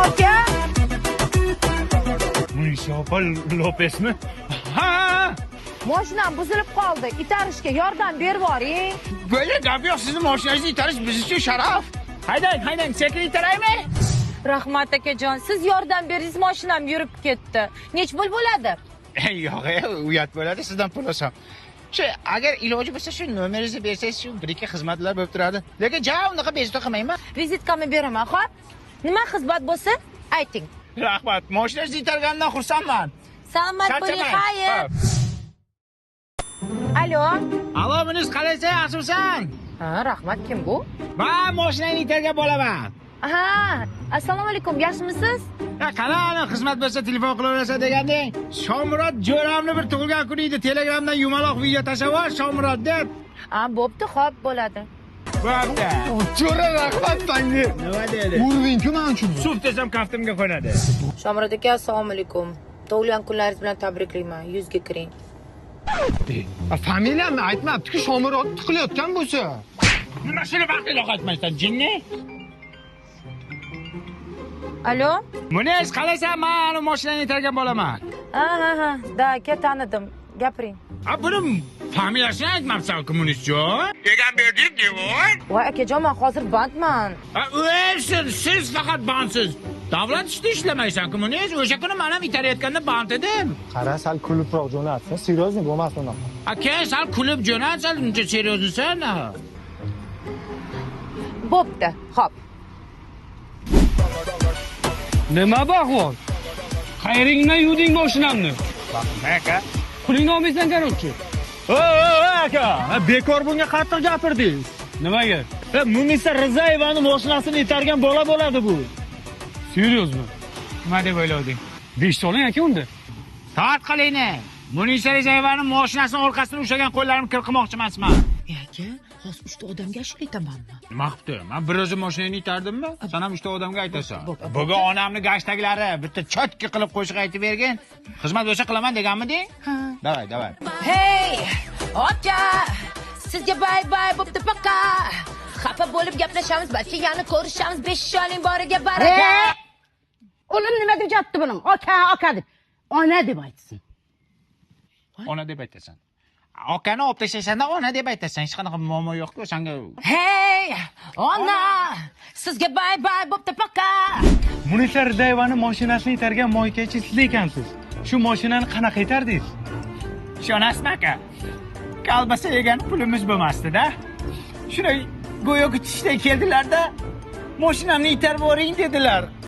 aka? Munisa opa Lopesmi? Ha! Mashinam buzilib qoldi. Itarishga yordam berib yuboring. Böyle gap yo'q, sizni mashinangizni itarish biz uchun sharaf. Haydang, sekin itaraymi? Rahmat akajon, siz yordam beringiz, mashinam yurib ketdi. Nech pul bo'ladi? Yo'q, uyat bo'ladi, sizdan pul olsam. Agar iloji bo'lsa shu nomeringizni bersangiz, shu bir-ikki xizmatlar bo'lib turadi. Lekin ja unaqa bezovta qilmayman. Vizitkamni beraman, xo'p? Nima xizmat bo'lsa, ayting. Rahmat, mashinangizni itarganimdan xursandman. Salomat bo'ling, xayr. Alo. Alo, Munis, qalaysan, yaxshimisan? Ha, rahmat, kim bu? Men mashinangni itargan bo'laman. Ha, assalomu alaykum, yaxshimisiz? Qani xizmat bo'lsa telefon qilaverasa deganding. Shomurod jo'ramni bir tug'ilgan kuni edi, Telegramdan yumaloq video tashlab, Shomurod deb. Ha, bo'pti, xo'p, bo'ladi. Bo'pti. Jo'ra rahmat senga. Nima dedi? Urving-ku men uchun. Suv desam kaftimga qo'nadi. Shomurod aka, assalomu alaykum. Tug'ilgan kunlaringiz bilan tabriklayman. Yuzga kiring. Familiyamni aytmabdi-ku, Shomurod tiqilayotgan bo'lsa. Nima shuni vaqtida qaytmaysan, jinni? Alo? Munis, qalaysan? Men mashinani itargan bo'laman. Ha, da, aka, tanidim. Gapiring. Buni familiyasini aytmabsan-ku, Munisjon. Degan berdik, devoy. Voy akajon, men hozir bandman. O'lsin, siz faqat bandsiz. Davlat ishida ishlamaysan-ku, Munis. O'sha kuni men ham itarayotganda band edim. Qara, sal kulibroq jo'natsa, seryozni bo'lmas unaqa. Aka, sal kulib jo'nat, sal uncha seriozmisan. Bo'pti, xo'p. Nima bog'von? Qayringdan yuding mashinamni. Aka. Pulingni olmaysan qaroqchi. Aka, bekor bunga qattiq gapirdingiz. Nimaga? Munisa Rizayevani mashinasini itargan bola bo'ladi bu. Seryozmi? Nima deb o'ylading? 5 soling aka unda. Toat qilayni. Munisa Rizayevaning mashinasini orqasidan ushlagan qo'llarimni qirqmoqchi emasman. Aka, hozir 3 ta odamga ashula aytamanmi? Nima qilibdi? Men bir o'zim mashinani itardimmi? Sen ham 3 ta odamga aytasan. Bugun onamni gashtaglari bitta chotka qilib qo'shiq aytib bergan. Xizmat bo'lsa qilaman deganmiding? Ha. Davay. Hey, aka, sizga bay bo'pti paka. Xafa bo'lib gaplashamiz, balki yana ko'rishamiz. 5 sholing boriga baraka. Oğlum nima deb jatdi buning? Aka deb. Ona deb aytsin. Ona deb aytasan. Akani olib tashlashanda ona deb aytasan. Hech qanaqa muammo yo'q-ku senga. Hey, ona, sizga bay bo'pti paka. Munisa Rizayevani mashinasini itargan moykachi siz ekansiz. Shu mashinani qanaqa itardingiz? Ishonasizmi aka? Kalbasa yegan pulimiz bo'lmasdi-da. Shunday go'yo kutishday keldilar-da, mashinamni itarib yuboring dedilar.